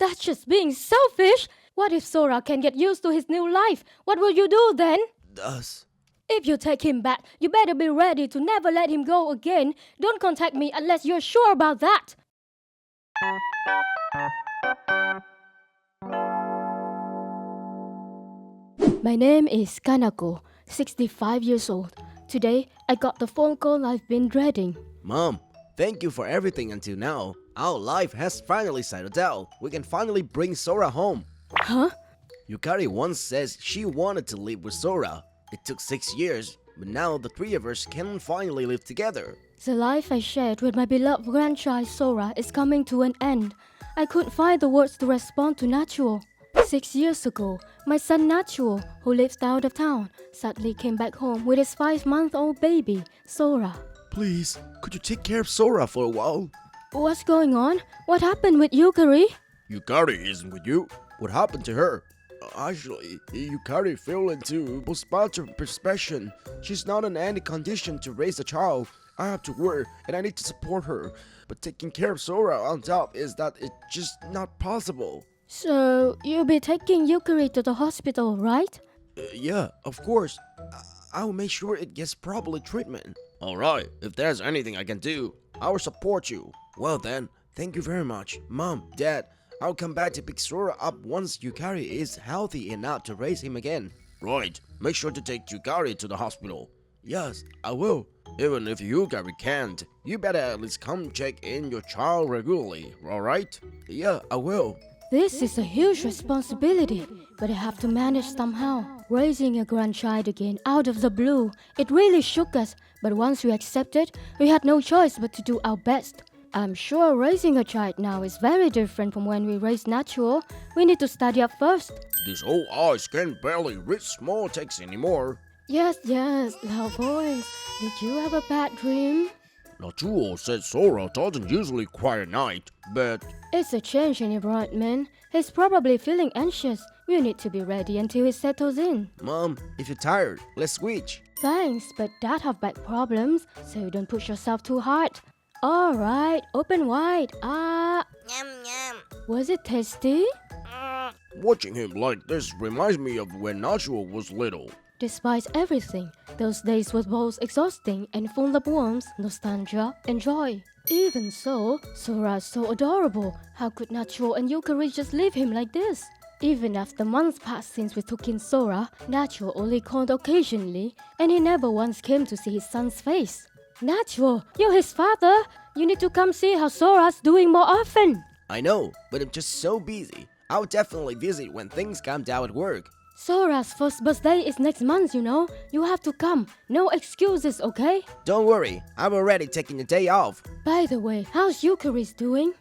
That's just being selfish. What if Sora can get used to his new life? What will you do then? Thus, If you take him back, you better be ready to never let him go again. Don't contact me unless you're sure about that. My name is Kanako, 65 years old. Today, I got the phone call I've been dreading. Mom, thank you for everything until now. Our life has finally settled down. We can finally bring Sora home. Huh? Yukari once says she wanted to live with Sora. It took 6 years, but now the three of us can finally live together. The life I shared with my beloved grandchild Sora is coming to an end. I couldn't find the words to respond to Natural. 6 years ago, my son Natural, who lives out of town, sadly came back home with his 5-month-old baby, Sora. Please, could you take care of Sora for a while? What's going on? What happened with Yukari? Yukari isn't with you. What happened to her? Actually, Yukari fell into postpartum depression. She's not in any condition to raise a child. I have to work and I need to support her. But taking care of Sora on top is that it's just not possible. So, you'll be taking Yukari to the hospital, right? Yeah, of course. I'll make sure it gets proper treatment. Alright, if there's anything I can do, I will support you. Well then, thank you very much. Mom, Dad, I'll come back to pick Sora up once Yukari is healthy enough to raise him again. Right, make sure to take Yukari to the hospital. Yes, I will. Even if Yukari can't, you better at least come check in your child regularly, alright? Yeah, I will. This is a huge responsibility, but I have to manage somehow. Raising a grandchild again out of the blue, it really shook us, but once we accepted, we had no choice but to do our best. I'm sure raising a child now is very different from when we raised Natural. We need to study up first. These old eyes can barely read small text anymore. Yes, loud voice. Did you have a bad dream? Natural said Sora doesn't usually cry at night, but... It's a change in environment. He's probably feeling anxious. We need to be ready until he settles in. Mom, if you're tired, let's switch. Thanks, but Dad have back problems, so don't push yourself too hard. Alright, open wide. Yum yum. Was it tasty? Watching him like this reminds me of when Natural was little. Despite everything, those days were both exhausting and full of warmth, nostalgia, and joy. Even so, Sora is so adorable. How could Natural and Yukari just leave him like this? Even after months passed since we took in Sora, Natural only called occasionally, and he never once came to see his son's face. Natural, you're his father. You need to come see how Sora's doing more often. I know, but I'm just so busy. I'll definitely visit when things calm down at work. Sora's first birthday is next month, you know. You have to come. No excuses, okay? Don't worry, I'm already taking the day off. By the way, how's Yukari's doing?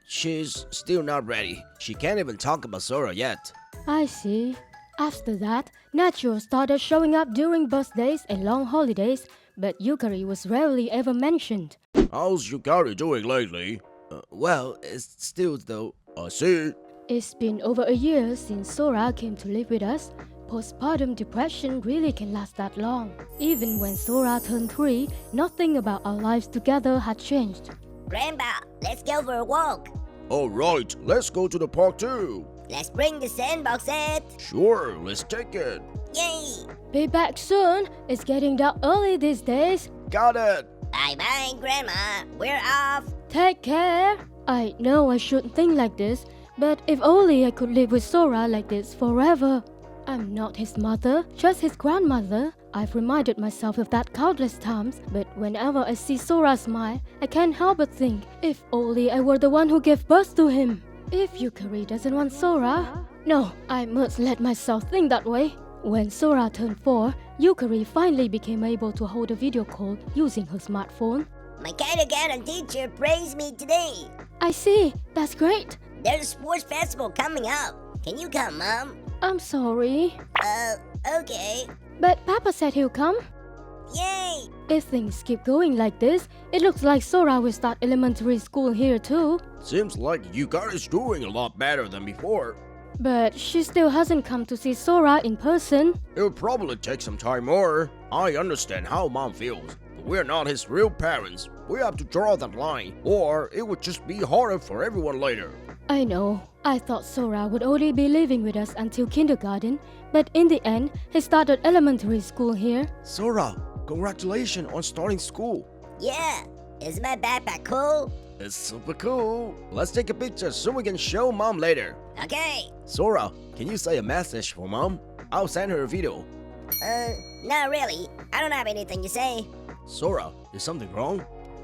She's still not ready. She can't even talk about Sora yet. I see. After that, Natural started showing up during birthdays and long holidays, but Yukari was rarely ever mentioned. How's Yukari doing lately? Well, it's still though. I see. It's been over a year since Sora came to live with us. Postpartum depression really can last that long. Even when Sora turned 3, nothing about our lives together had changed. Grandpa, let's go for a walk. Alright, let's go to the park too. Let's bring the sandbox set. Sure, let's take it. Yay! Be back soon. It's getting dark early these days. Got it. Bye-bye, Grandma. We're off. Take care. I know I shouldn't think like this, but if only I could live with Sora like this forever. I'm not his mother, just his grandmother. I've reminded myself of that countless times, but whenever I see Sora smile, I can't help but think, if only I were the one who gave birth to him. If Yukari doesn't want Sora... No, I must let myself think that way. When Sora turned 4, Yukari finally became able to hold a video call using her smartphone. My kindergarten teacher praised me today. I see, that's great. There's a sports festival coming up. Can you come, Mom? I'm sorry. Okay. But Papa said he'll come. Yay! If things keep going like this, it looks like Sora will start elementary school here too. Seems like Yukari's doing a lot better than before. But she still hasn't come to see Sora in person. It'll probably take some time more. I understand how Mom feels, but we're not his real parents. We have to draw that line, or it would just be harder for everyone later. I know. I thought Sora would only be living with us until kindergarten, but in the end, he started elementary school here. Sora, congratulations on starting school. Yeah, is my backpack cool? It's super cool. Let's take a picture so we can show Mom later. Okay. Sora, can you say a message for Mom? I'll send her a video. Not really. I don't have anything to say. Sora, is something wrong?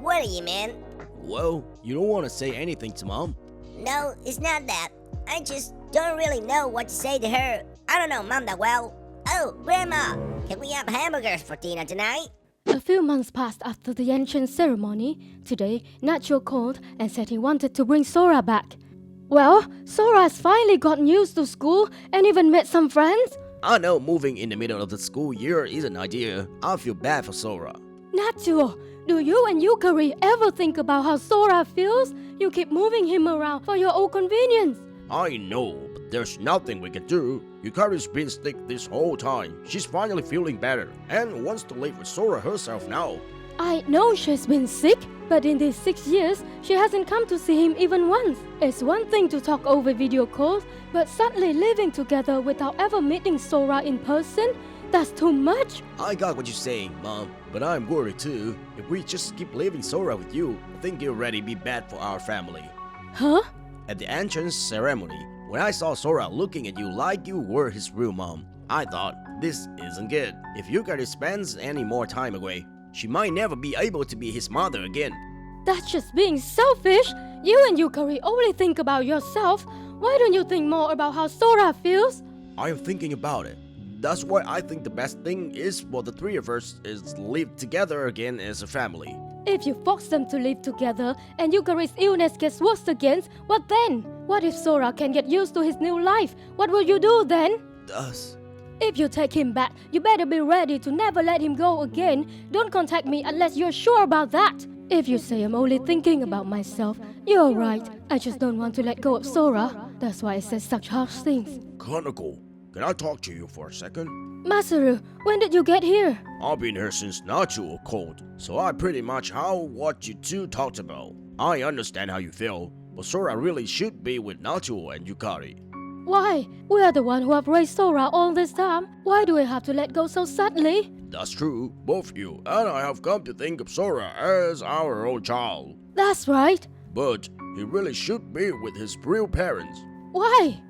What do you mean? Well, you don't want to say anything to Mom? No, it's not that. I just don't really know what to say to her. I don't know Mom that well. Oh, Grandma, can we have hamburgers for dinner tonight? A few months passed after the ancient ceremony. Today, Nacho called and said he wanted to bring Sora back. Well, Sora has finally gotten used to school and even met some friends. I know moving in the middle of the school year is an idea. I feel bad for Sora. Nacho, do you and Yukari ever think about how Sora feels? You keep moving him around for your own convenience. I know, but there's nothing we can do. Yukari's been sick this whole time. She's finally feeling better and wants to live with Sora herself now. I know she's been sick, but in these 6 years, she hasn't come to see him even once. It's one thing to talk over video calls, but suddenly living together without ever meeting Sora in person? That's too much. I got what you're saying, Mom, but I'm worried too. If we just keep leaving Sora with you, I think it'll already be bad for our family. Huh? At the entrance ceremony, when I saw Sora looking at you like you were his real mom, I thought, this isn't good. If Yukari spends any more time away, she might never be able to be his mother again. That's just being selfish. You and Yukari only think about yourself. Why don't you think more about how Sora feels? I am thinking about it. That's why I think the best thing is for the three of us is live together again as a family. If you force them to live together and Yukari's illness gets worse again, what then? What if Sora can get used to his new life? What will you do then? Thus, If you take him back, you better be ready to never let him go again. Don't contact me unless you're sure about that. If you say I'm only thinking about myself, you're right. I just don't want to let go of Sora. That's why I said such harsh things. Kanako, can I talk to you for a second? Masaru, when did you get here? I've been here since Nacho called, so I pretty much how what you two talked about. I understand how you feel, but Sora really should be with Nacho and Yukari. Why? We are the one who have raised Sora all this time. Why do we have to let go so suddenly? That's true, both you and I have come to think of Sora as our own child. That's right. But he really should be with his real parents. Why?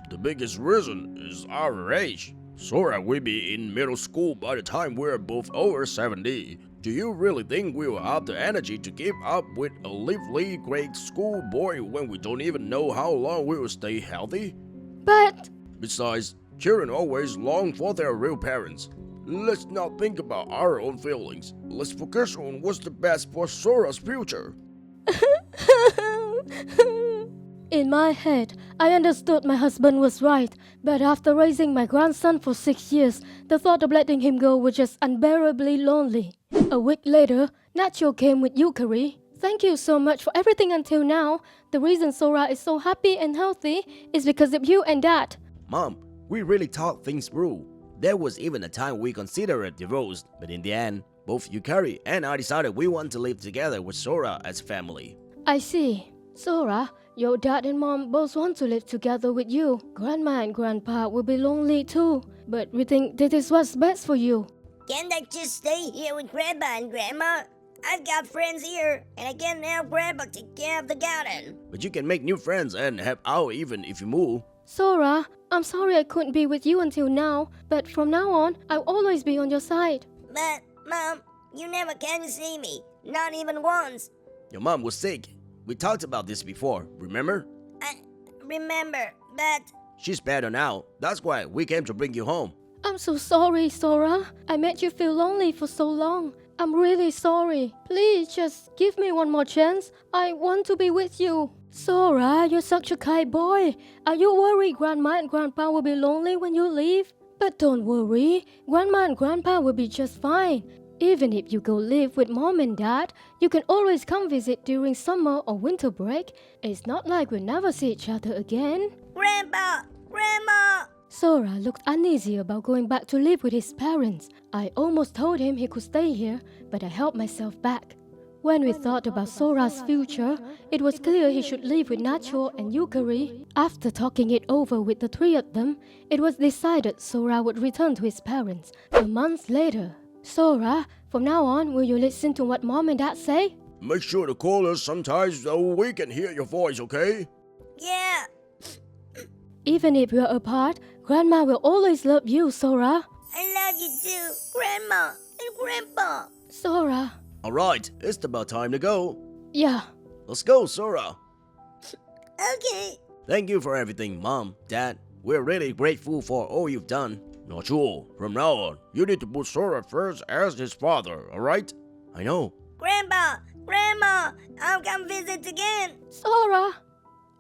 The biggest reason is our age. Sora will be in middle school by the time we're both over 70. Do you really think we will have the energy to keep up with a lively grade school boy when we don't even know how long we will stay healthy? But... Besides, children always long for their real parents. Let's not think about our own feelings. Let's focus on what's the best for Sora's future. In my head, I understood my husband was right, but after raising my grandson for 6 years, the thought of letting him go was just unbearably lonely. A week later, Nacho came with Yukari. Thank you so much for everything until now. The reason Sora is so happy and healthy is because of you and Dad. Mom, we really thought things through. There was even a time we considered divorce, but in the end, both Yukari and I decided we want to live together with Sora as family. I see. Sora, your dad and mom both want to live together with you. Grandma and Grandpa will be lonely too, but we think this is what's best for you. Can't I just stay here with Grandpa and Grandma? I've got friends here, and I can help Grandpa take care of the garden. But you can make new friends and help out even if you move. Sora, I'm sorry I couldn't be with you until now, but from now on, I'll always be on your side. But, Mom, you never came to see me. Not even once. Your mom was sick. We talked about this before, remember? I remember, but... She's better now. That's why we came to bring you home. I'm so sorry, Sora. I made you feel lonely for so long. I'm really sorry. Please just give me one more chance. I want to be with you. Sora, you're such a kind boy. Are you worried Grandma and Grandpa will be lonely when you leave? But don't worry. Grandma and Grandpa will be just fine. Even if you go live with Mom and Dad, you can always come visit during summer or winter break. It's not like we'll never see each other again. Grandpa! Grandma! Sora looked uneasy about going back to live with his parents. I almost told him he could stay here, but I held myself back. When we thought about Sora's future, it was clear he should live with Nacho and Yukari. After talking it over with the three of them, it was decided Sora would return to his parents a month later. Sora, from now on, will you listen to what Mom and Dad say? Make sure to call us sometimes so we can hear your voice, okay? Yeah. Even if you're apart, Grandma will always love you, Sora. I love you too, Grandma and Grandpa. Sora. Alright, it's about time to go. Yeah. Let's go, Sora. Okay. Thank you for everything, Mom, Dad. We're really grateful for all you've done. Not sure. From now on, you need to put Sora first as his father, alright? I know. Grandpa, Grandma, I'll come visit again. Sora!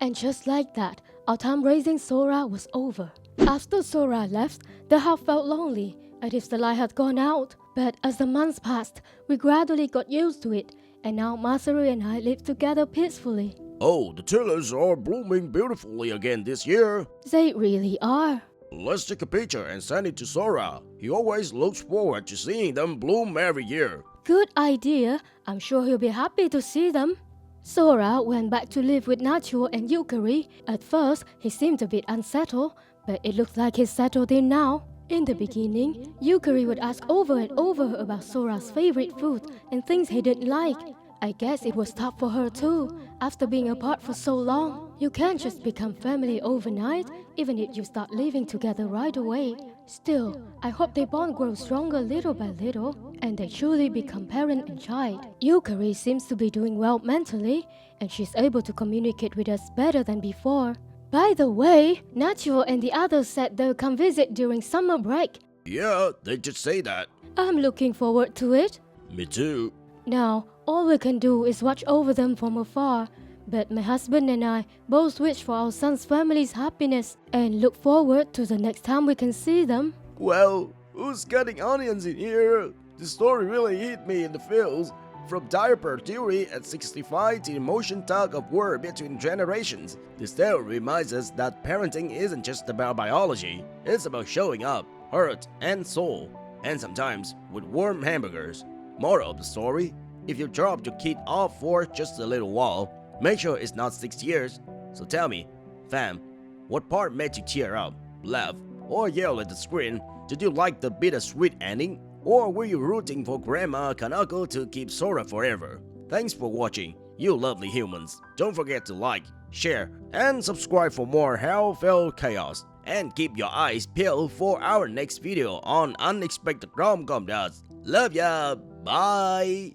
And just like that, our time raising Sora was over. After Sora left, the house felt lonely, as if the light had gone out. But as the months passed, we gradually got used to it, and now Masaru and I live together peacefully. Oh, the tulips are blooming beautifully again this year. They really are. Let's take a picture and send it to Sora. He always looks forward to seeing them bloom every year. Good idea. I'm sure he'll be happy to see them. Sora went back to live with Nacho and Yukari. At first, he seemed a bit unsettled, but it looks like he's settled in now. In the beginning, Yukari would ask over and over about Sora's favorite food and things he didn't like. I guess it was tough for her too, after being apart for so long. You can't just become family overnight, even if you start living together right away. Still, I hope their bond grows stronger little by little, and they truly become parent and child. Yukari seems to be doing well mentally, and she's able to communicate with us better than before. By the way, Nacho and the others said they'll come visit during summer break. Yeah, they just say that. I'm looking forward to it. Me too. Now, all we can do is watch over them from afar. But my husband and I both wish for our son's family's happiness and look forward to the next time we can see them. Well, who's cutting onions in here? The story really hit me in the feels. From diaper theory at 65 to emotion tug of war between generations, this tale reminds us that parenting isn't just about biology, it's about showing up, heart and soul, and sometimes with warm hamburgers. Moral of the story, if you drop your kid off for just a little while, make sure it's not 6 years. So tell me, fam, what part made you tear up, laugh, or yell at the screen? Did you like the bittersweet ending? Or were you rooting for Grandma Kanako to keep Sora forever? Thanks for watching, you lovely humans. Don't forget to like, share, and subscribe for more hell-filled chaos. And keep your eyes peeled for our next video on unexpected rom-com does. Love ya, bye!